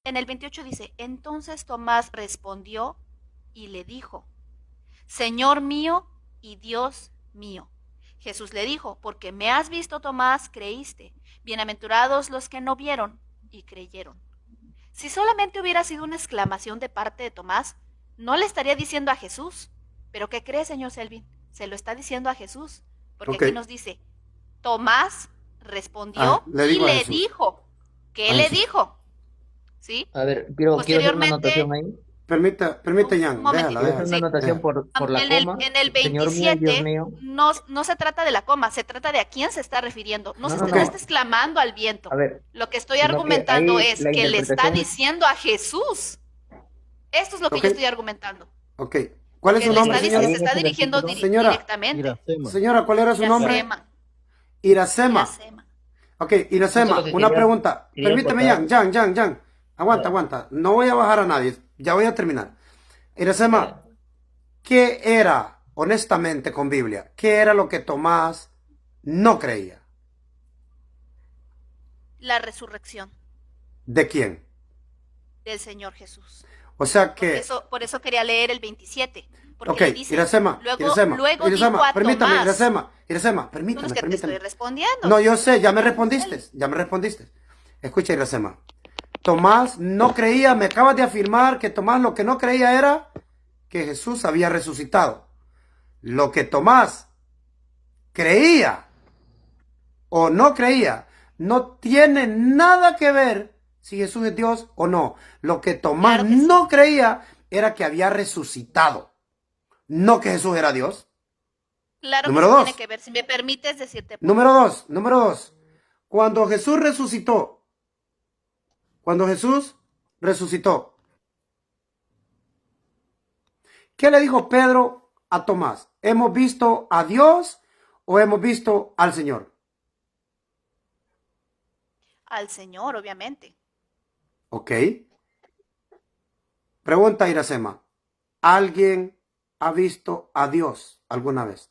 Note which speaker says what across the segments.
Speaker 1: En el 28 dice, entonces Tomás respondió y le dijo, Señor mío y Dios mío. Jesús le dijo, porque me has visto, Tomás, creíste. Bienaventurados los que no vieron y creyeron. Si solamente hubiera sido una exclamación de parte de Tomás, no le estaría diciendo a Jesús. Pero ¿qué cree, señor Selvin? Se lo está diciendo a Jesús. Porque
Speaker 2: Ok.
Speaker 1: aquí nos dice, Tomás
Speaker 2: Ah,
Speaker 1: respondió
Speaker 2: le
Speaker 1: y
Speaker 2: digo a
Speaker 1: le
Speaker 2: Jesús.
Speaker 1: dijo. ¿Qué
Speaker 2: A
Speaker 1: le
Speaker 2: Jesús.
Speaker 1: dijo? ¿Sí?
Speaker 3: A ver, quiero hacer una anotación
Speaker 1: Posteriormente,
Speaker 3: ahí.
Speaker 2: Permite,
Speaker 1: un
Speaker 2: Jan, déjala,
Speaker 1: momentito,
Speaker 3: Quiero hacer
Speaker 2: déjala,
Speaker 3: una
Speaker 1: sí.
Speaker 3: anotación
Speaker 2: déjala.
Speaker 3: por la coma.
Speaker 1: En el
Speaker 3: Señor mío y Dios
Speaker 1: 27
Speaker 3: mío.
Speaker 1: no se trata de la coma, se trata de a quién se está refiriendo.
Speaker 3: No, no,
Speaker 2: Ok,
Speaker 1: No está
Speaker 3: no.
Speaker 1: exclamando al viento.
Speaker 3: A ver,
Speaker 1: Lo que estoy
Speaker 3: sino que
Speaker 1: argumentando
Speaker 3: ahí
Speaker 1: es
Speaker 3: la
Speaker 1: que le está
Speaker 3: interpretación es,
Speaker 1: diciendo a Jesús. Esto es lo que
Speaker 2: ok,
Speaker 1: yo estoy argumentando.
Speaker 2: ok. ¿Cuál es
Speaker 1: Que
Speaker 2: su
Speaker 1: le
Speaker 2: nombre,
Speaker 1: está
Speaker 3: ahí
Speaker 1: se
Speaker 2: señora?
Speaker 3: en
Speaker 1: está
Speaker 3: ese
Speaker 1: dirigiendo
Speaker 3: versículo,
Speaker 2: Señora,
Speaker 1: directamente.
Speaker 2: señora, ¿cuál era su nombre?
Speaker 1: Iracema.
Speaker 2: Iracema.
Speaker 1: Iracema.
Speaker 2: Ok,
Speaker 3: eso es lo
Speaker 2: Iracema,
Speaker 3: que
Speaker 2: una pregunta.
Speaker 3: quería
Speaker 2: Permíteme,
Speaker 3: acotar.
Speaker 2: Jan. Aguanta,
Speaker 3: Ya,
Speaker 2: aguanta. No voy a bajar a nadie. Ya voy a terminar. Iracema,
Speaker 3: ya.
Speaker 2: ¿qué era, honestamente, con Biblia? ¿Qué era lo que Tomás no creía?
Speaker 1: La resurrección
Speaker 2: ¿De quién?
Speaker 1: del Señor Jesús.
Speaker 2: O sea que,
Speaker 1: Por eso quería leer el 27, porque
Speaker 2: ok,
Speaker 1: le dice, luego dijo a
Speaker 2: Permítame,
Speaker 1: Tomás, no es que te estoy
Speaker 2: permítame.
Speaker 1: respondiendo,
Speaker 2: No, yo sé,
Speaker 1: él.
Speaker 2: ya me respondiste. Escucha, Iracema. Tomás no creía, me acabas de afirmar que Tomás lo que no creía era que Jesús había resucitado. Lo que Tomás creía o no creía no tiene nada que ver si Jesús es Dios o no. Lo que Tomás
Speaker 1: Claro que sí.
Speaker 2: no creía era que había resucitado, no que Jesús era Dios.
Speaker 1: Claro que
Speaker 2: Número
Speaker 1: sí tiene
Speaker 2: dos,
Speaker 1: que ver. Si me permites decirte por qué.
Speaker 2: número dos. Cuando Jesús resucitó, cuando Jesús resucitó, ¿qué le dijo Pedro a Tomás? ¿Hemos visto a Dios o hemos visto al Señor?
Speaker 1: Al Señor, obviamente.
Speaker 2: Ok. Pregunta Iracema. ¿Alguien ha visto a Dios alguna vez?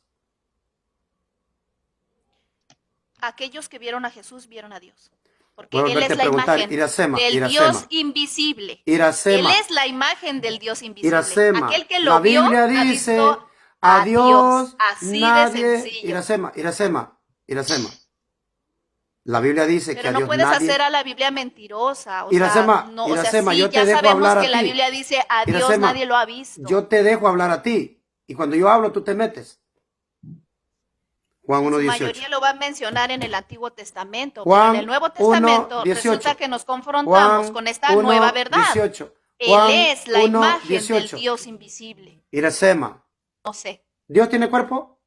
Speaker 1: Aquellos que vieron a Jesús vieron a Dios. Porque
Speaker 2: Voy a
Speaker 1: Él
Speaker 2: volverte
Speaker 1: es
Speaker 2: a
Speaker 1: la
Speaker 2: preguntar,
Speaker 1: imagen del Dios invisible. Él
Speaker 2: Iracema,
Speaker 1: es la imagen del Dios invisible.
Speaker 2: Iracema.
Speaker 1: Aquel que
Speaker 2: La
Speaker 1: lo vio
Speaker 2: Biblia
Speaker 1: ha
Speaker 2: dice,
Speaker 1: visto
Speaker 2: a
Speaker 1: a Dios.
Speaker 2: Dios
Speaker 1: Así de
Speaker 2: nadie,
Speaker 1: sencillo.
Speaker 2: Iracema. La Biblia dice que
Speaker 1: Pero
Speaker 2: a
Speaker 1: no
Speaker 2: Dios
Speaker 1: puedes hacer
Speaker 2: nadie.
Speaker 1: a la Biblia mentirosa. O sea, no, o sea,
Speaker 2: Iracema,
Speaker 1: sí,
Speaker 2: yo te
Speaker 1: ya
Speaker 2: dejo
Speaker 1: sabemos
Speaker 2: hablar a
Speaker 1: que la
Speaker 2: ti.
Speaker 1: Biblia dice a Dios
Speaker 2: Iracema,
Speaker 1: nadie lo ha visto.
Speaker 2: yo te dejo hablar a ti. Y cuando yo hablo, tú te metes. Juan
Speaker 1: En
Speaker 2: uno
Speaker 1: su
Speaker 2: dieciocho.
Speaker 1: mayoría lo va a mencionar en el Antiguo Testamento, pero en el
Speaker 2: Juan
Speaker 1: Nuevo
Speaker 2: uno
Speaker 1: Testamento resulta
Speaker 2: dieciocho.
Speaker 1: que nos confrontamos
Speaker 2: Juan
Speaker 1: con esta nueva
Speaker 2: uno
Speaker 1: verdad.
Speaker 2: dieciocho.
Speaker 1: Él
Speaker 2: Juan
Speaker 1: es la
Speaker 2: uno
Speaker 1: imagen del
Speaker 2: dieciocho.
Speaker 1: Dios invisible.
Speaker 2: Iracema,
Speaker 1: No sé.
Speaker 2: ¿Dios tiene cuerpo?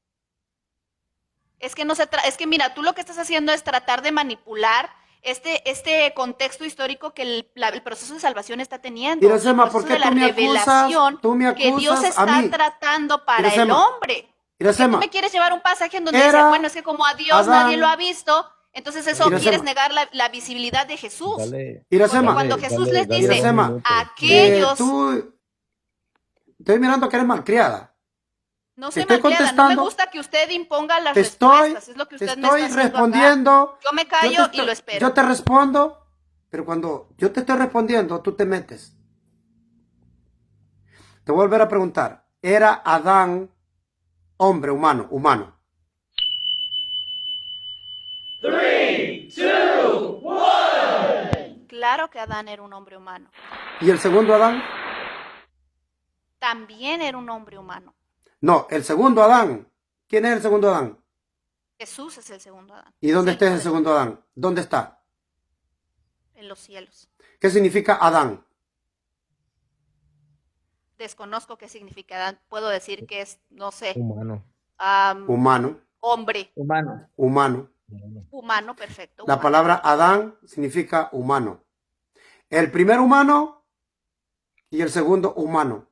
Speaker 1: Es que no se es que mira, tú lo que estás haciendo es tratar de manipular este contexto histórico que el proceso de salvación está teniendo, el
Speaker 2: Iracema, ¿por
Speaker 1: proceso
Speaker 2: qué
Speaker 1: de la revelación
Speaker 2: tú me
Speaker 1: que Dios
Speaker 2: acusas a
Speaker 1: está
Speaker 2: mí?
Speaker 1: tratando para el
Speaker 2: Iracema,
Speaker 1: hombre. Porque tú me
Speaker 2: Iracema,
Speaker 1: quieres llevar un pasaje en donde dice, bueno,
Speaker 2: era
Speaker 1: es que como a Dios nadie lo ha
Speaker 2: Adán,
Speaker 1: visto, entonces eso quieres
Speaker 2: Iracema,
Speaker 1: negar la visibilidad de Jesús. Porque
Speaker 2: Iracema,
Speaker 1: cuando Jesús les dice,
Speaker 2: Iracema,
Speaker 1: aquellos,
Speaker 2: tú, estoy mirando que eres malcriada.
Speaker 1: no
Speaker 2: Te
Speaker 1: soy
Speaker 2: estoy
Speaker 1: malcriada, no me
Speaker 2: contestando,
Speaker 1: gusta que usted imponga las
Speaker 2: te estoy,
Speaker 1: respuestas, es lo que
Speaker 2: te
Speaker 1: usted me está
Speaker 2: estoy
Speaker 1: haciendo acá.
Speaker 2: respondiendo,
Speaker 1: Yo me callo y lo
Speaker 2: yo
Speaker 1: espero.
Speaker 2: te respondo, pero cuando yo te estoy respondiendo, tú te metes. Te voy a volver a preguntar, ¿era Adán hombre, humano, humano?
Speaker 1: Claro que Adán era un hombre humano.
Speaker 2: ¿Y el segundo Adán?
Speaker 1: También era un hombre humano.
Speaker 2: No, el segundo Adán. ¿Quién es el segundo Adán?
Speaker 1: Jesús es el segundo Adán.
Speaker 2: ¿Y dónde
Speaker 1: Es
Speaker 2: está
Speaker 1: el
Speaker 2: ese segundo Adán? ¿Dónde está?
Speaker 1: en los cielos.
Speaker 2: ¿Qué significa Adán?
Speaker 1: Desconozco qué significa Adán. Puedo decir que es, no sé,
Speaker 3: Humano.
Speaker 2: Humano,
Speaker 1: hombre,
Speaker 3: Humano.
Speaker 2: humano.
Speaker 1: humano, perfecto.
Speaker 2: La
Speaker 1: Humano.
Speaker 2: palabra Adán significa humano. El primer humano y el segundo humano.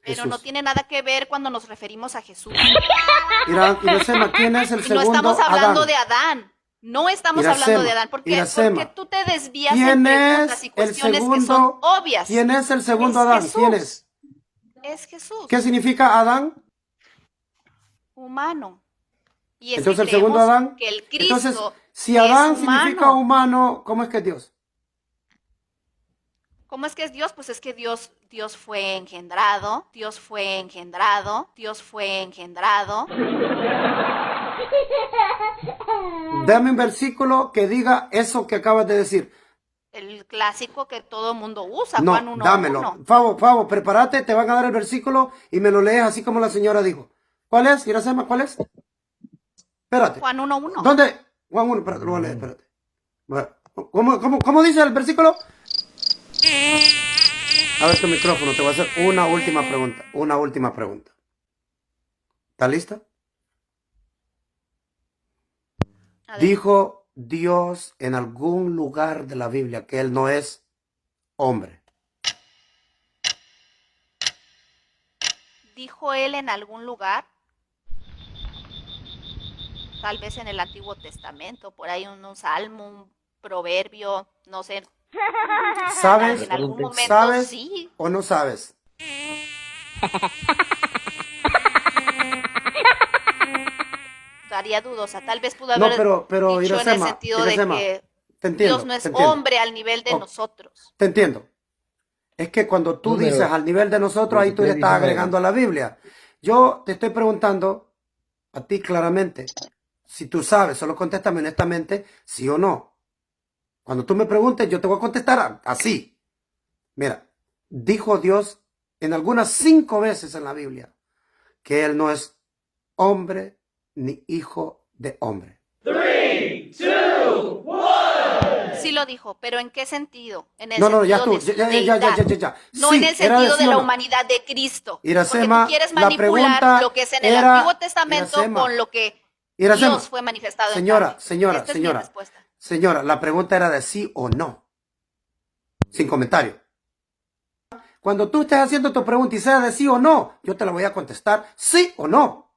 Speaker 1: Pero
Speaker 2: Jesús.
Speaker 1: no tiene nada que ver cuando nos referimos a Jesús.
Speaker 2: Iracema, ¿quién es el
Speaker 1: Y no
Speaker 2: segundo
Speaker 1: estamos hablando
Speaker 2: Adán?
Speaker 1: de Adán. No estamos
Speaker 2: Iracema,
Speaker 1: hablando de Adán. Porque
Speaker 2: Iracema,
Speaker 1: tú te desvías
Speaker 2: ¿quién
Speaker 1: en preguntas
Speaker 2: es
Speaker 1: y
Speaker 2: el
Speaker 1: cuestiones que son
Speaker 2: segundo?
Speaker 1: obvias.
Speaker 2: ¿Quién es el segundo
Speaker 1: Es
Speaker 2: Adán?
Speaker 1: Jesús.
Speaker 2: ¿Quién es?
Speaker 1: Es Jesús.
Speaker 2: ¿Qué significa Adán?
Speaker 1: Humano. Y es
Speaker 2: Entonces
Speaker 1: que
Speaker 2: el segundo
Speaker 1: creemos
Speaker 2: Adán.
Speaker 1: que el Cristo
Speaker 2: Entonces, si
Speaker 1: es
Speaker 2: Adán
Speaker 1: humano.
Speaker 2: significa humano, ¿cómo es que es Dios?
Speaker 1: ¿Cómo es que es Dios? Pues es que Dios fue engendrado, Dios fue engendrado, Dios fue engendrado.
Speaker 2: Dame un versículo que diga eso que acabas de decir.
Speaker 1: El clásico que todo mundo usa,
Speaker 2: No,
Speaker 1: Juan 1:1.
Speaker 2: dámelo. Favo, prepárate, te van a dar el versículo y me lo lees así como la señora dijo. ¿Cuál es, Iracema? ¿Cuál es? Espérate.
Speaker 1: Juan 1:1.
Speaker 2: ¿Dónde? Juan 1, espérate, lo voy a leer, espérate. Bueno, ¿cómo dice el versículo? A ver tu micrófono, te voy a hacer una última pregunta. Una última pregunta. ¿Estás lista? Dijo Dios en algún lugar de la Biblia que Él no es hombre.
Speaker 1: ¿Dijo él en algún lugar? Tal vez en el Antiguo Testamento, por ahí un salmo, un proverbio, no sé.
Speaker 2: ¿Sabes?
Speaker 1: En algún momento
Speaker 2: ¿Sabes
Speaker 1: sí.
Speaker 2: o no sabes?
Speaker 1: Estaría dudosa. Tal vez pudo haber
Speaker 2: pero
Speaker 1: dicho
Speaker 2: Iracema,
Speaker 1: en el sentido
Speaker 2: Iracema,
Speaker 1: de que
Speaker 2: te entiendo,
Speaker 1: Dios no es
Speaker 2: te entiendo.
Speaker 1: hombre al nivel de nosotros.
Speaker 2: Te entiendo. Es que cuando tú
Speaker 3: Número
Speaker 2: dices al nivel de nosotros, ahí tú le estás
Speaker 3: 23:19.
Speaker 2: agregando a la Biblia. Yo te estoy preguntando a ti claramente. Si tú sabes, solo contéstame honestamente, sí o no. Cuando tú me preguntes, yo te voy a contestar así. Mira, dijo Dios en algunas 5 veces en la Biblia que Él no es hombre ni hijo de hombre.
Speaker 1: Sí lo dijo, pero ¿en qué sentido? En el
Speaker 2: No,
Speaker 1: sentido
Speaker 2: ya tú,
Speaker 1: de su
Speaker 2: ya.
Speaker 1: deidad. No
Speaker 2: Sí,
Speaker 1: en el
Speaker 2: era
Speaker 1: sentido
Speaker 2: sí
Speaker 1: de
Speaker 2: o
Speaker 1: la
Speaker 2: no.
Speaker 1: humanidad de Cristo.
Speaker 2: Iracema,
Speaker 1: Porque tú quieres
Speaker 2: la
Speaker 1: manipular
Speaker 2: pregunta
Speaker 1: lo que es en el
Speaker 2: era-
Speaker 1: Antiguo Testamento
Speaker 2: Iracema,
Speaker 1: con lo que
Speaker 2: Iracema,
Speaker 1: Dios fue manifestado en
Speaker 2: señora,
Speaker 1: carne.
Speaker 2: señora,
Speaker 1: Esta es mi
Speaker 2: señora.
Speaker 1: respuesta.
Speaker 2: Señora, la pregunta era de sí o no. Sin comentario. Cuando tú estés haciendo tu pregunta y sea de sí o no, yo te la voy a contestar sí o no.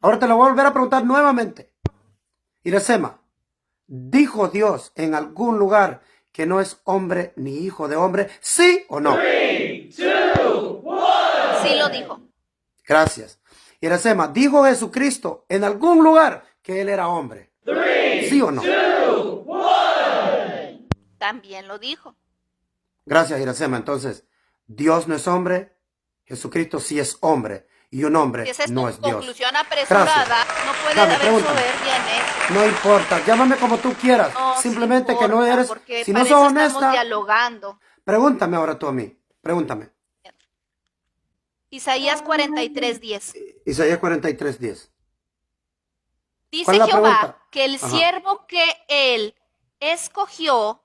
Speaker 2: Ahora te la voy a volver a preguntar nuevamente. Iracema, ¿dijo Dios en algún lugar que no es hombre ni hijo de hombre? ¿Sí o no?
Speaker 1: Sí lo dijo.
Speaker 2: Gracias. Iracema, ¿dijo Jesucristo en algún lugar que Él era hombre? ¿Sí o no?
Speaker 1: También lo dijo.
Speaker 2: Gracias, Iracema. Entonces, Dios no es hombre, Jesucristo sí es hombre, y un hombre
Speaker 1: Si esa es
Speaker 2: no
Speaker 1: tu
Speaker 2: es Dios.
Speaker 1: conclusión apresurada,
Speaker 2: Gracias.
Speaker 1: no puede
Speaker 2: Dame,
Speaker 1: haber
Speaker 2: pregúntame.
Speaker 1: soberbia en eso.
Speaker 2: No importa, llámame como tú quieras.
Speaker 1: No,
Speaker 2: Simplemente
Speaker 1: sí
Speaker 2: que no
Speaker 1: importa,
Speaker 2: eres,
Speaker 1: porque
Speaker 2: si no
Speaker 1: para
Speaker 2: sos
Speaker 1: eso estamos
Speaker 2: honesta,
Speaker 1: dialogando.
Speaker 2: pregúntame ahora tú a mí. Pregúntame.
Speaker 1: Isaías 43:10.
Speaker 2: Isaías 43:10. ¿Cuál
Speaker 1: Dice
Speaker 2: es la
Speaker 1: Jehová
Speaker 2: pregunta?
Speaker 1: que el
Speaker 2: Ajá.
Speaker 1: siervo que él escogió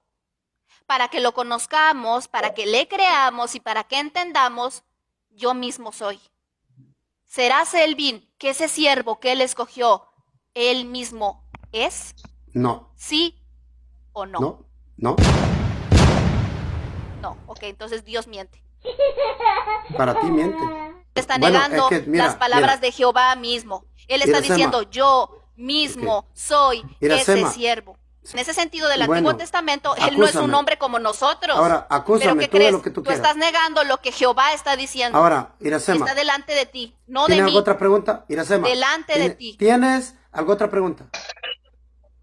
Speaker 1: para que lo conozcamos, para que le creamos y para que entendamos, yo mismo soy. ¿Será Selvin que ese siervo que él escogió, él mismo es?
Speaker 2: No,
Speaker 1: ¿Sí o no?
Speaker 2: no.
Speaker 1: No, ok, entonces Dios miente.
Speaker 2: Para ti miente.
Speaker 1: Está
Speaker 2: Bueno,
Speaker 1: negando
Speaker 2: es que, mira,
Speaker 1: las palabras
Speaker 2: mira.
Speaker 1: de Jehová mismo. Él está
Speaker 2: Iracema.
Speaker 1: diciendo, yo mismo soy
Speaker 2: Iracema.
Speaker 1: ese siervo. En ese sentido del
Speaker 2: Bueno,
Speaker 1: Antiguo Testamento, él no es un
Speaker 2: acúsame.
Speaker 1: hombre como nosotros.
Speaker 2: Ahora, acúsame,
Speaker 1: ¿Pero qué
Speaker 2: tú de
Speaker 1: crees?
Speaker 2: lo que tú quieras.
Speaker 1: estás negando lo que Jehová está diciendo.
Speaker 2: Ahora,
Speaker 1: Y
Speaker 2: Iracema,
Speaker 1: está delante de ti, no de
Speaker 2: ¿tienes
Speaker 1: mí.
Speaker 2: alguna otra pregunta? Iracema,
Speaker 1: Delante de ti.
Speaker 2: ¿tienes alguna otra pregunta?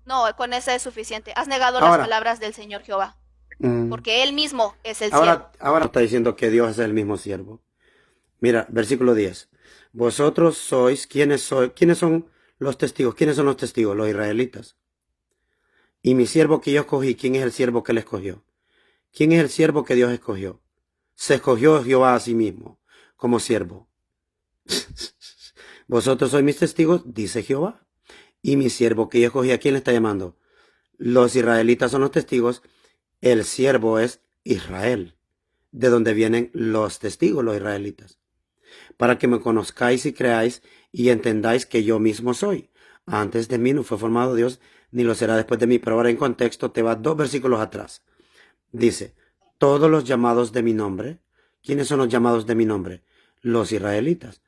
Speaker 1: No, con esa es suficiente. Has negado
Speaker 2: Ahora.
Speaker 1: las palabras del Señor Jehová.
Speaker 2: Mm.
Speaker 1: Porque él mismo es el siervo.
Speaker 2: Ahora está diciendo que Dios es el mismo siervo. Mira, versículo 10. Vosotros sois, ¿quiénes son los testigos? ¿Quiénes son los testigos? Los israelitas. Y mi siervo que yo escogí, ¿quién es el siervo que él escogió? ¿Quién es el siervo que Dios escogió? Se escogió Jehová a sí mismo como siervo. Vosotros sois mis testigos, dice Jehová. Y mi siervo que yo escogí, ¿a quién le está llamando? Los israelitas son los testigos. El siervo es Israel, de donde vienen los testigos, los israelitas. Para que me conozcáis y creáis y entendáis que yo mismo soy. Antes de mí no fue formado Dios, ni lo será después de mí. Pero ahora en contexto te vas 2 versículos atrás. Dice, todos los llamados de mi nombre. ¿Quiénes son los llamados de mi nombre? Los israelitas.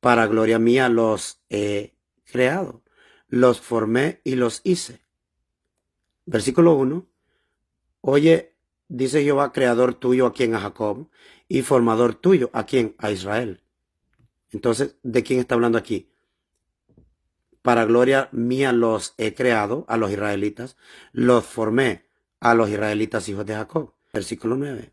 Speaker 2: Para gloria mía los he creado. Los formé y los hice. Versículo 1. Oye, dice Jehová, creador tuyo a quien a Jacob y formador tuyo a quien a Israel. Entonces, ¿de quién está hablando aquí? Para gloria mía los he creado a los israelitas, los formé a los israelitas hijos de Jacob. Versículo 9.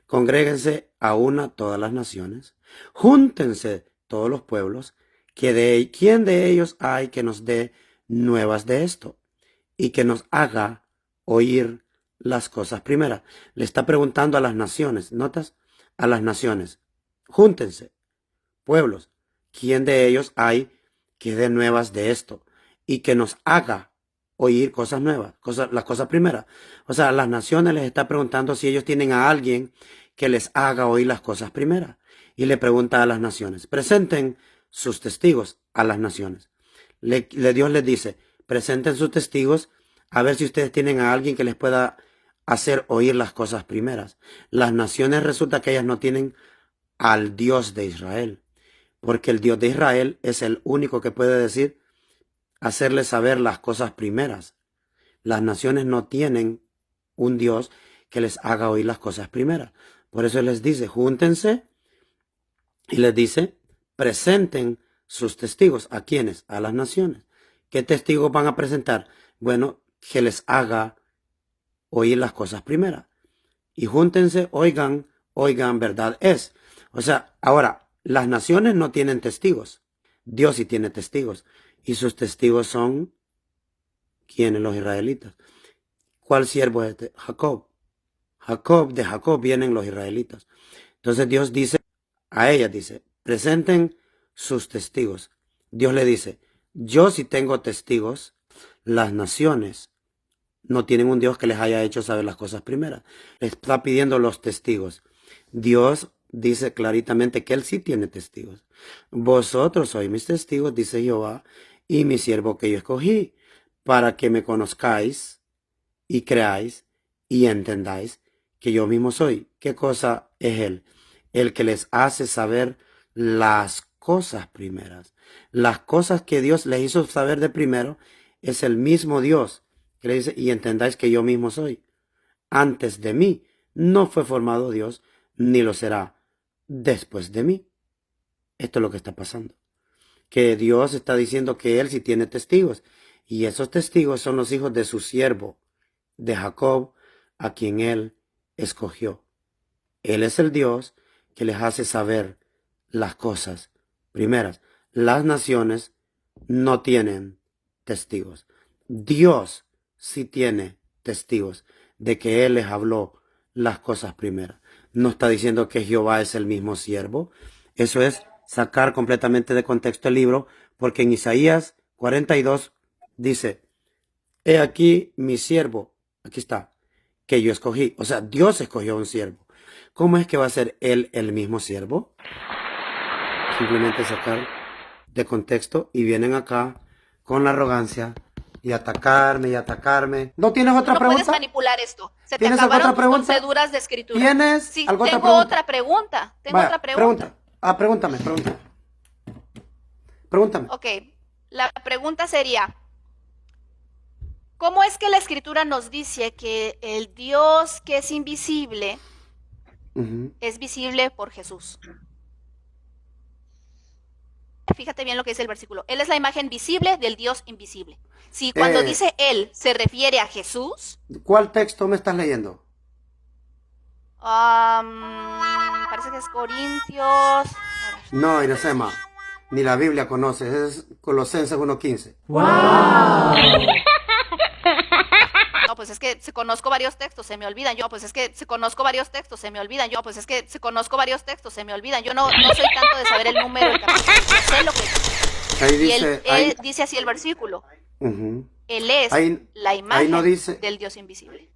Speaker 2: Congréguense a una todas las naciones, júntense todos los pueblos, ¿quién de ellos hay que nos dé nuevas de esto y que nos haga oír las cosas primeras? Le está preguntando a las naciones, ¿notas? A las naciones, júntense, pueblos, ¿quién de ellos hay que dé nuevas de esto y que nos haga oír cosas nuevas, las cosas primeras? O sea, a las naciones les está preguntando si ellos tienen a alguien que les haga oír las cosas primeras. Y le pregunta a las naciones, presenten sus testigos a las naciones. Dios les dice, presenten sus testigos a ver si ustedes tienen a alguien que les pueda hacer oír las cosas primeras. Las naciones resulta que ellas no tienen al Dios de Israel, porque el Dios de Israel es el único que puede decir, hacerles saber las cosas primeras. Las naciones no tienen un Dios que les haga oír las cosas primeras. Por eso les dice, júntense, y les dice, presenten sus testigos. ¿A quiénes? A las naciones. ¿Qué testigos van a presentar? Bueno, que les haga oír las cosas primeras. Y júntense, oigan, verdad es. O sea, ahora, las naciones no tienen testigos. Dios sí tiene testigos. Y sus testigos son, ¿quiénes? Los israelitas. ¿Cuál siervo es este? Jacob. De Jacob vienen los israelitas. Entonces Dios dice, a ellas dice, presenten sus testigos. Dios le dice, yo sí tengo testigos, las naciones no tienen un Dios que les haya hecho saber las cosas primeras. Les está pidiendo los testigos. Dios dice claritamente que Él sí tiene testigos. Vosotros sois mis testigos, dice Jehová, y mi siervo que yo escogí, para que me conozcáis y creáis y entendáis que yo mismo soy. ¿Qué cosa es Él? El que les hace saber las cosas primeras. Las cosas que Dios les hizo saber de primero es el mismo Dios que le dice, y entendáis que yo mismo soy. Antes de mí no fue formado Dios, ni lo será después de mí. Esto es lo que está pasando. Que Dios está diciendo que Él sí tiene testigos. Y esos testigos son los hijos de su siervo, de Jacob, a quien Él escogió. Él es el Dios que les hace saber las cosas primeras. Las naciones no tienen testigos. Dios sí tiene testigos de que Él les habló las cosas primeras. No está diciendo que Jehová es el mismo siervo. Eso es sacar completamente de contexto el libro, porque en Isaías 42 dice, he aquí mi siervo, aquí está, que yo escogí. O sea, Dios escogió a un siervo. ¿Cómo es que va a ser Él el mismo siervo? Simplemente sacar de contexto y vienen acá con la arrogancia y atacarme. ¿No tienes otra
Speaker 1: No
Speaker 2: pregunta?
Speaker 1: puedes manipular esto. Se te
Speaker 2: ¿Tienes
Speaker 1: acabaron
Speaker 2: otra
Speaker 1: tus
Speaker 2: pregunta?
Speaker 1: conceduras de escritura.
Speaker 2: ¿Tienes
Speaker 1: Sí,
Speaker 2: alguna
Speaker 1: tengo
Speaker 2: pregunta?
Speaker 1: otra pregunta. Tengo
Speaker 2: Vaya,
Speaker 1: otra pregunta.
Speaker 2: Pregúntame. Pregúntame.
Speaker 1: Ok, la pregunta sería, ¿cómo es que la escritura nos dice que el Dios que es invisible es visible por Jesús? Fíjate bien lo que dice el versículo. Él es la imagen visible del Dios invisible. Si cuando dice Él se refiere a Jesús,
Speaker 2: ¿Cuál texto me estás leyendo?
Speaker 1: parece que es Corintios.
Speaker 2: No, Iracema, ni la Biblia conoces, es Colosenses 1:15.
Speaker 1: No, pues es que se conozco varios textos, se me olvidan. Yo, pues es que se conozco varios textos, se me olvidan. Yo, pues es que se conozco varios textos, se me olvidan. Yo no soy tanto de saber el número, el capítulo. Yo sé lo que
Speaker 2: Ahí
Speaker 1: y
Speaker 2: dice,
Speaker 1: él dice así el versículo.
Speaker 2: Ujú.
Speaker 1: Él es
Speaker 2: Ahí-
Speaker 1: la
Speaker 2: ahí
Speaker 1: imagen
Speaker 2: no dice-
Speaker 1: del Dios invisible.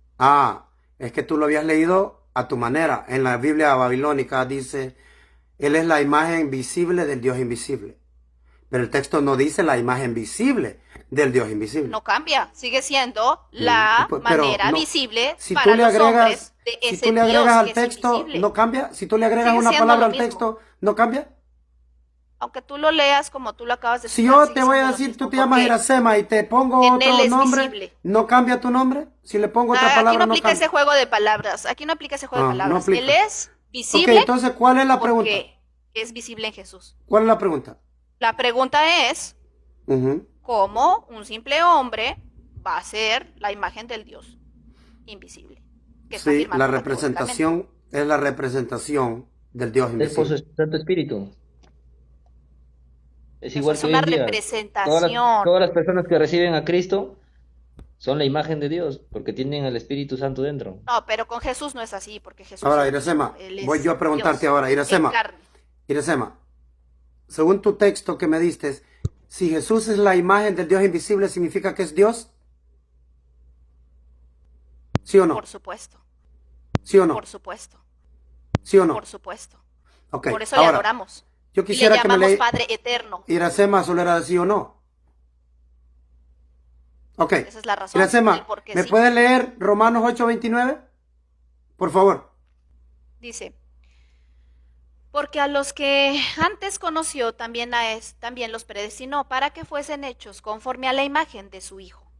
Speaker 2: Es que tú lo habías leído a tu manera. En la Biblia babilónica dice, Él es la imagen visible del Dios invisible. Pero el texto no dice la imagen visible del Dios invisible.
Speaker 1: No cambia, sigue siendo la
Speaker 2: Pero
Speaker 1: manera
Speaker 2: no-
Speaker 1: visible
Speaker 2: Si
Speaker 1: para
Speaker 2: tú le
Speaker 1: los hombres
Speaker 2: agregas,
Speaker 1: de
Speaker 2: si
Speaker 1: ese
Speaker 2: tú le
Speaker 1: Dios
Speaker 2: agregas al
Speaker 1: que es
Speaker 2: texto,
Speaker 1: invisible.
Speaker 2: ¿no cambia? Si tú le agregas
Speaker 1: Sigue
Speaker 2: una
Speaker 1: siendo
Speaker 2: palabra
Speaker 1: lo
Speaker 2: al
Speaker 1: mismo.
Speaker 2: texto, ¿no cambia?
Speaker 1: Aunque tú lo leas como tú lo acabas de
Speaker 2: Si
Speaker 1: citar,
Speaker 2: yo
Speaker 1: sigue
Speaker 2: te voy a
Speaker 1: siendo lo
Speaker 2: decir,
Speaker 1: mismo,
Speaker 2: tú te llamas
Speaker 1: porque
Speaker 2: Iracema y te pongo
Speaker 1: en
Speaker 2: otro
Speaker 1: él es
Speaker 2: nombre,
Speaker 1: visible.
Speaker 2: ¿no cambia tu nombre? Si le pongo otra
Speaker 1: aquí
Speaker 2: palabra,
Speaker 1: no
Speaker 2: no
Speaker 1: aplica
Speaker 2: cambia.
Speaker 1: ese juego de palabras. Aquí no aplica ese juego de
Speaker 2: No
Speaker 1: palabras.
Speaker 2: aplica.
Speaker 1: Él es
Speaker 2: Ok,
Speaker 1: visible
Speaker 2: entonces, ¿cuál es la pregunta?
Speaker 1: porque es visible en Jesús.
Speaker 2: ¿Cuál es la pregunta?
Speaker 1: La pregunta es,
Speaker 2: Ujú.
Speaker 1: ¿cómo un simple hombre va a ser la imagen del Dios invisible? Que está
Speaker 2: Sí,
Speaker 1: afirmando
Speaker 2: la representación es la representación del Dios
Speaker 3: Es por su
Speaker 2: invisible.
Speaker 3: Santo Espíritu. Es
Speaker 1: Eso
Speaker 3: igual
Speaker 1: es
Speaker 3: que hoy
Speaker 1: una
Speaker 3: en día.
Speaker 1: representación.
Speaker 3: Todas las personas que reciben a Cristo son la imagen de Dios, porque tienen el Espíritu Santo dentro.
Speaker 1: No, pero con Jesús no es así, porque Jesús
Speaker 2: Ahora,
Speaker 1: es Dios.
Speaker 2: Iracema,
Speaker 1: Él
Speaker 2: voy
Speaker 1: es
Speaker 2: yo a preguntarte
Speaker 1: Dios
Speaker 2: ahora,
Speaker 1: en
Speaker 2: Iracema,
Speaker 1: carne.
Speaker 2: Iracema, según tu texto que me diste, si Jesús es la imagen del Dios invisible, ¿significa que es Dios? ¿Sí o no?
Speaker 1: Por supuesto,
Speaker 2: ¿Sí o no?
Speaker 1: por supuesto,
Speaker 2: ¿Sí o no?
Speaker 1: por supuesto.
Speaker 2: Ok,
Speaker 1: Por eso le
Speaker 2: ahora,
Speaker 1: adoramos.
Speaker 2: yo
Speaker 1: Y le
Speaker 2: quisiera que me
Speaker 1: llamamos
Speaker 2: le...
Speaker 1: Padre Eterno.
Speaker 2: Iracema, solo era de sí o no. Ok,
Speaker 1: Esa es la razón.
Speaker 2: Iracema,
Speaker 1: del por qué
Speaker 2: ¿me
Speaker 1: sí.
Speaker 2: puedes leer Romanos 8:29? Por favor.
Speaker 1: Dice, porque a los que antes conoció también también los predestinó para que fuesen hechos conforme a la imagen de su Hijo,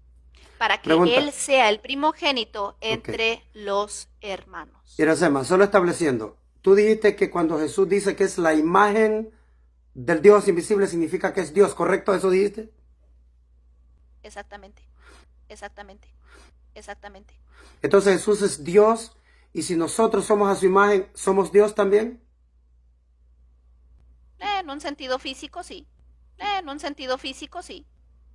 Speaker 1: para que
Speaker 2: Pregunta.
Speaker 1: Él sea el primogénito entre los hermanos.
Speaker 2: Iracema, solo estableciendo, tú dijiste que cuando Jesús dice que es la imagen del Dios invisible, significa que es Dios, ¿correcto? ¿Eso dijiste?
Speaker 1: Exactamente, exactamente, exactamente.
Speaker 2: Entonces Jesús es Dios, y si nosotros somos a su imagen, ¿somos Dios también?
Speaker 1: En un sentido físico, sí. En un sentido físico, sí.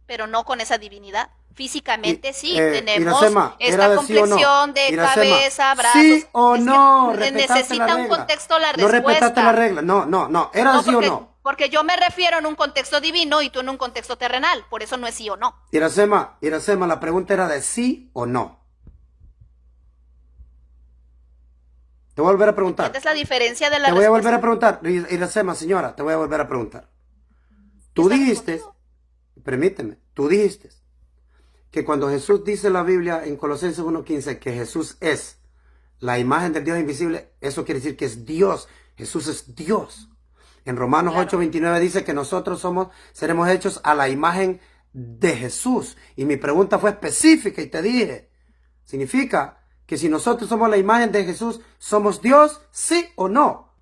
Speaker 1: Pero no con esa divinidad. Físicamente, sí. Tenemos
Speaker 2: Iracema,
Speaker 1: esta
Speaker 2: ¿era de sí o no?
Speaker 1: complexión de
Speaker 2: Iracema,
Speaker 1: cabeza, brazos.
Speaker 2: ¿sí o
Speaker 1: Es que
Speaker 2: no? Respetaste
Speaker 1: necesita
Speaker 2: la
Speaker 1: un
Speaker 2: regla.
Speaker 1: contexto la
Speaker 2: No
Speaker 1: respuesta.
Speaker 2: respetaste la regla. No. ¿Era de
Speaker 1: No,
Speaker 2: sí o
Speaker 1: porque,
Speaker 2: no?
Speaker 1: porque yo me refiero en un contexto divino y tú en un contexto terrenal. Por eso no es sí o no.
Speaker 2: Iracema, la pregunta era de sí o no. Te voy a volver a preguntar.
Speaker 1: ¿Entiendes la diferencia de la
Speaker 2: Te voy a
Speaker 1: respuesta?
Speaker 2: volver a preguntar. Iracema, señora, te voy a volver a preguntar. Tú
Speaker 1: ¿Está
Speaker 2: dijiste,
Speaker 1: respondido?
Speaker 2: permíteme, tú dijiste que cuando Jesús dice en la Biblia en Colosenses 1:15 que Jesús es la imagen del Dios invisible, eso quiere decir que es Dios. Jesús es Dios. En Romanos
Speaker 1: Claro.
Speaker 2: 8:29 dice que nosotros seremos hechos a la imagen de Jesús. Y mi pregunta fue específica y te dije, ¿significa que si nosotros somos la imagen de Jesús, somos Dios, sí o no?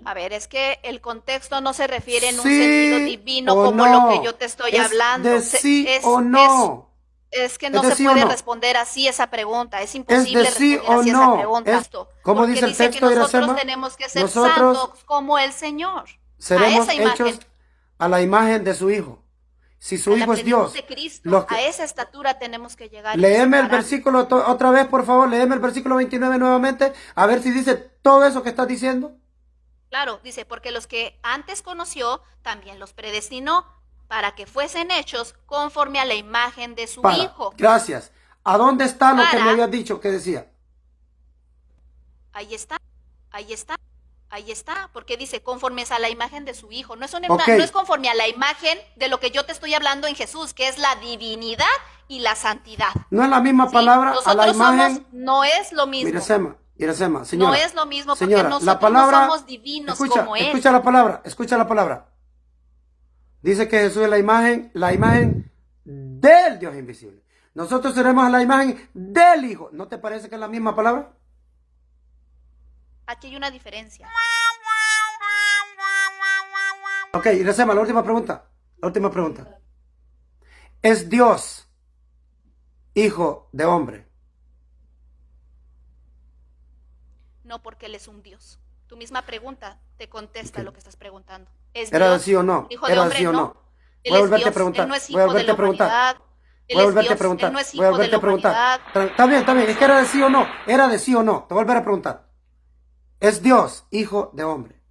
Speaker 1: A ver, es que el contexto no se refiere en un
Speaker 2: Sí
Speaker 1: sentido divino
Speaker 2: o
Speaker 1: como
Speaker 2: no.
Speaker 1: lo que yo te estoy
Speaker 2: Es
Speaker 1: hablando.
Speaker 2: de sí o no.
Speaker 1: Es que no
Speaker 2: ¿Es de
Speaker 1: se
Speaker 2: sí o
Speaker 1: puede
Speaker 2: no?
Speaker 1: responder así esa pregunta. Es
Speaker 2: ¿Es
Speaker 1: imposible
Speaker 2: de sí
Speaker 1: responder
Speaker 2: o
Speaker 1: así
Speaker 2: no?
Speaker 1: esa pregunta.
Speaker 2: ¿Cómo
Speaker 1: Porque
Speaker 2: dice el
Speaker 1: dice
Speaker 2: texto,
Speaker 1: que nosotros
Speaker 2: Iracema?
Speaker 1: tenemos que ser
Speaker 2: Nosotros
Speaker 1: santos como el Señor. A
Speaker 2: seremos
Speaker 1: esa imagen.
Speaker 2: hechos a la imagen de su Hijo. Si su
Speaker 1: A la
Speaker 2: Hijo es
Speaker 1: plenitud
Speaker 2: Dios.
Speaker 1: de Cristo.
Speaker 2: los que-
Speaker 1: A esa estatura tenemos que llegar. y
Speaker 2: Léeme el
Speaker 1: separar.
Speaker 2: versículo otra vez, por favor. Léeme el versículo 29 nuevamente. A ver si dice todo eso que estás diciendo.
Speaker 1: Claro, dice, porque los que antes conoció, también los predestinó para que fuesen hechos conforme a la imagen de su Hijo.
Speaker 2: Gracias. ¿A dónde está lo que
Speaker 1: Para-
Speaker 2: me habías dicho que decía?
Speaker 1: Ahí está, ahí está, ahí está, porque dice conforme a la imagen de su Hijo. No es,
Speaker 2: Ok.
Speaker 1: no es conforme a la imagen de lo que yo te estoy hablando en Jesús, que es la divinidad y la santidad.
Speaker 2: No es la misma
Speaker 1: ¿Sí?
Speaker 2: palabra a la
Speaker 1: Nosotros
Speaker 2: imagen.
Speaker 1: somos, no es lo mismo.
Speaker 2: Iracema, señora.
Speaker 1: No es lo mismo porque
Speaker 2: Señora,
Speaker 1: nosotros
Speaker 2: la palabra,
Speaker 1: no somos divinos como Él.
Speaker 2: escucha la palabra. Dice que Jesús es la imagen del Dios invisible. Nosotros seremos la imagen del Hijo. ¿No te parece que es la misma palabra?
Speaker 1: Aquí hay una diferencia.
Speaker 2: Ok, Iracema, la última pregunta. ¿Es Dios hijo de hombre?
Speaker 1: No, porque Él es un Dios. Tu misma pregunta te contesta
Speaker 2: Ok.
Speaker 1: lo que estás preguntando. ¿Es
Speaker 2: ¿Era de
Speaker 1: Dios
Speaker 2: sí o no?
Speaker 1: hijo de
Speaker 2: ¿Era de
Speaker 1: hombre?
Speaker 2: sí o no?
Speaker 1: No. Él
Speaker 2: Voy a
Speaker 1: es
Speaker 2: volverte a
Speaker 1: Dios.
Speaker 2: preguntar.
Speaker 1: Él no es
Speaker 2: Voy a
Speaker 1: hijo de
Speaker 2: volverte
Speaker 1: la
Speaker 2: a preguntar.
Speaker 1: humanidad. Él
Speaker 2: Voy a
Speaker 1: es
Speaker 2: volverte a
Speaker 1: Dios.
Speaker 2: preguntar.
Speaker 1: Él no es
Speaker 2: Voy a
Speaker 1: hijo de
Speaker 2: volverte
Speaker 1: la
Speaker 2: a preguntar.
Speaker 1: humanidad.
Speaker 2: Está bien. Es que era de sí o no. Era de sí o no. Te voy a volver a preguntar. ¿Es Dios hijo de hombre?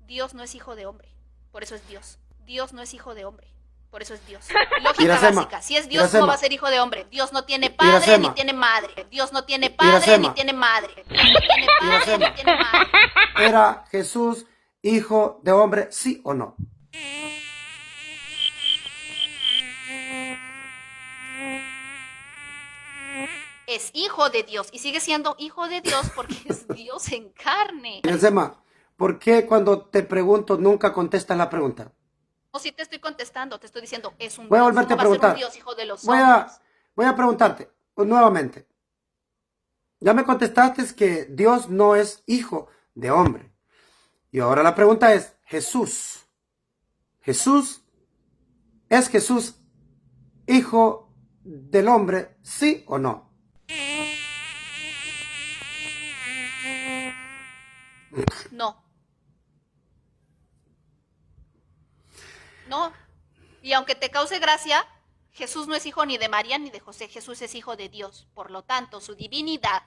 Speaker 1: Dios no es hijo de hombre. Por eso es Dios. Dios no es hijo de hombre. Por eso es Dios. Lógica
Speaker 2: Iracema,
Speaker 1: básica. Si es Dios,
Speaker 2: Iracema.
Speaker 1: ¿cómo va a ser hijo de hombre? Dios no tiene padre
Speaker 2: Iracema.
Speaker 1: ni tiene madre. Dios no tiene padre
Speaker 2: Iracema.
Speaker 1: ni tiene madre. Dios no tiene padre
Speaker 2: Iracema.
Speaker 1: ni tiene madre.
Speaker 2: ¿Era Jesús hijo de hombre, sí o no?
Speaker 1: Es hijo de Dios y sigue siendo hijo de Dios porque es Dios en carne.
Speaker 2: Iracema, ¿por qué cuando te pregunto nunca contestas la pregunta?
Speaker 1: No, si te estoy contestando, te estoy diciendo, es un
Speaker 2: Voy a
Speaker 1: Dios.
Speaker 2: volverte a
Speaker 1: ¿Cómo va a ser
Speaker 2: preguntar.
Speaker 1: un Dios hijo de los
Speaker 2: Voy
Speaker 1: hombres?
Speaker 2: a preguntarte nuevamente. Ya me contestaste que Dios no es hijo de hombre. Y ahora la pregunta es, ¿es Jesús hijo del hombre, sí o no?
Speaker 1: No. No. Y aunque te cause gracia, Jesús no es hijo ni de María ni de José. Jesús es hijo de Dios. Por lo tanto, su divinidad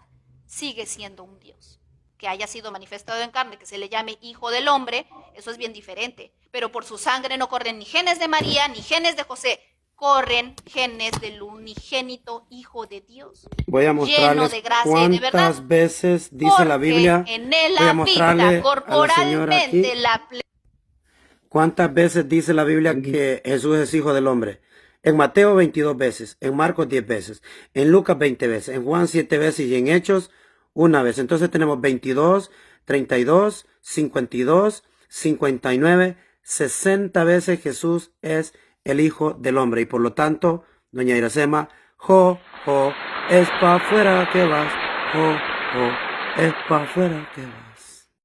Speaker 1: sigue siendo un Dios. Que haya sido manifestado en carne, que se le llame hijo del hombre, eso es bien diferente. Pero por su sangre no corren ni genes de María ni genes de José. Corren genes del unigénito Hijo de Dios.
Speaker 2: Voy a mostrarles
Speaker 1: lleno de gracia y de verdad.
Speaker 2: cuántas veces dice la Biblia.
Speaker 1: En él
Speaker 2: Voy a mostrarle
Speaker 1: habita
Speaker 2: a la señora aquí
Speaker 1: corporalmente la plenitud.
Speaker 2: cuántas veces dice la Biblia que Jesús es hijo del hombre. En Mateo 22 veces, en Marcos 10 veces, en Lucas 20 veces, en Juan 7 veces y en Hechos una vez. Entonces tenemos 22, 32, 52, 59, 60 veces Jesús es el Hijo del Hombre. Y por lo tanto, doña Iracema, es pa' afuera que vas, es pa' afuera que vas.